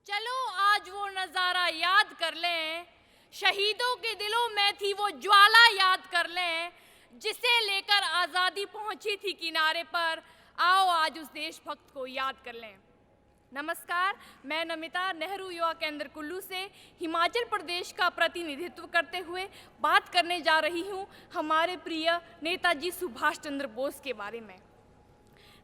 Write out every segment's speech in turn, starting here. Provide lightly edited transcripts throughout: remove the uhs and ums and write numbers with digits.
चलो आज वो नज़ारा याद कर लें, शहीदों के दिलों में थी वो ज्वाला याद कर लें, जिसे लेकर आज़ादी पहुंची थी किनारे पर। आओ आज उस देशभक्त को याद कर लें। नमस्कार, मैं नमिता नेहरू युवा केंद्र कुल्लू से हिमाचल प्रदेश का प्रतिनिधित्व करते हुए बात करने जा रही हूँ हमारे प्रिय नेताजी सुभाष चंद्र बोस के बारे में।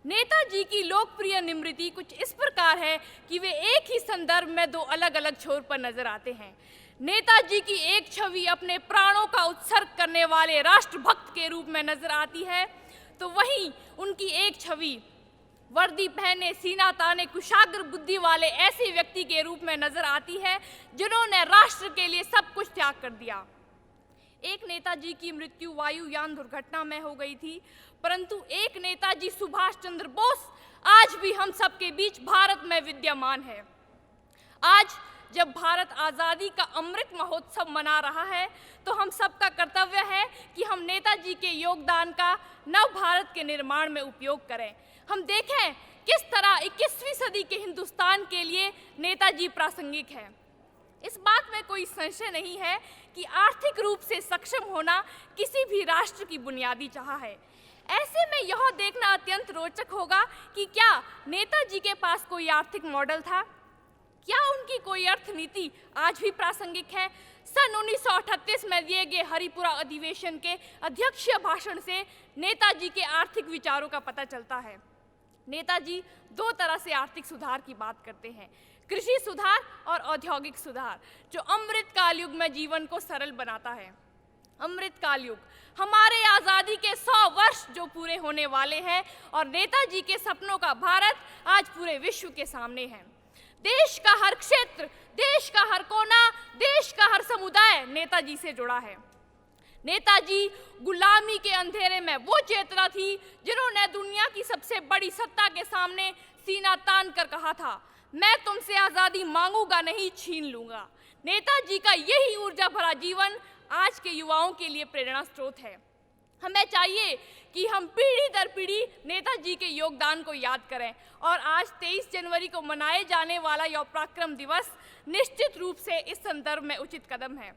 नेताजी की लोकप्रिय निमृति कुछ इस प्रकार है कि वे एक ही संदर्भ में दो अलग अलग छोर पर नजर आते हैं। नेताजी की एक छवि अपने प्राणों का उत्सर्ग करने वाले राष्ट्रभक्त के रूप में नजर आती है, तो वहीं उनकी एक छवि वर्दी पहने सीना ताने कुशाग्र बुद्धि वाले ऐसे व्यक्ति के रूप में नजर आती है जिन्होंने राष्ट्र के लिए सब कुछ त्याग कर दिया। एक नेताजी की मृत्यु वायुयान दुर्घटना में हो गई थी, परंतु एक नेताजी सुभाष चंद्र बोस आज भी हम सबके बीच भारत में विद्यमान है। आज जब भारत आज़ादी का अमृत महोत्सव मना रहा है, तो हम सबका कर्तव्य है कि हम नेताजी के योगदान का नव भारत के निर्माण में उपयोग करें। हम देखें किस तरह 21वीं सदी के हिंदुस्तान के लिए नेताजी प्रासंगिक है। इस बात में कोई संशय नहीं है कि आर्थिक रूप से सक्षम होना किसी भी राष्ट्र की बुनियादी चाह है। ऐसे में यह देखना अत्यंत रोचक होगा कि क्या नेताजी के पास कोई आर्थिक मॉडल था, क्या उनकी कोई अर्थनीति आज भी प्रासंगिक है। सन 1938 में दिए गए हरिपुरा अधिवेशन के अध्यक्षीय भाषण से नेताजी के आर्थिक विचारों का पता चलता है। नेताजी दो तरह से आर्थिक सुधार की बात करते हैं, कृषि सुधार और औद्योगिक सुधार, जो अमृत काल युग में जीवन को सरल बनाता है। अमृत काल युग हमारे आज़ादी के 100 वर्ष जो पूरे होने वाले हैं, और नेताजी के सपनों का भारत आज पूरे विश्व के सामने है। देश का हर क्षेत्र, देश का हर कोना, देश का हर समुदाय नेताजी से जुड़ा है। नेताजी गुलामी के अंधेरे में वो चेतना थी जिन्होंने दुनिया की सबसे बड़ी सत्ता के सामने सीना तान कर कहा था, मैं तुमसे आज़ादी मांगूंगा नहीं, छीन लूंगा। नेताजी का यही ऊर्जा भरा जीवन आज के युवाओं के लिए प्रेरणा स्रोत है। हमें चाहिए कि हम पीढ़ी दर पीढ़ी नेताजी के योगदान को याद करें, और आज 23 जनवरी को मनाए जाने वाला यह पराक्रम दिवस निश्चित रूप से इस संदर्भ में उचित कदम है।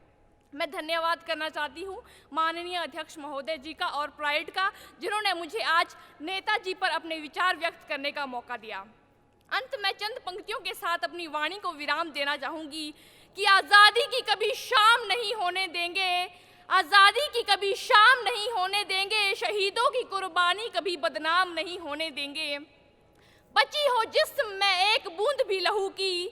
मैं धन्यवाद करना चाहती हूँ माननीय अध्यक्ष महोदय जी का और प्राइड का, जिन्होंने मुझे आज नेताजी पर अपने विचार व्यक्त करने का मौका दिया। अंत में चंद पंक्तियों के साथ अपनी वाणी को विराम देना चाहूँगी कि आज़ादी की कभी शाम नहीं होने देंगे, आज़ादी की कभी शाम नहीं होने देंगे, शहीदों की कुर्बानी कभी बदनाम नहीं होने देंगे। बची हो जिस्म में एक बूंद भी लहू की,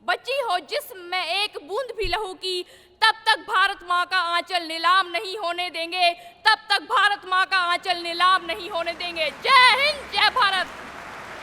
बची हो जिस्म में एक बूंद भी लहू की, तब तक भारत माँ का आंचल नीलाम नहीं होने देंगे, तब तक भारत माँ का आंचल नीलाम नहीं होने देंगे। जय हिंद, जय भारत।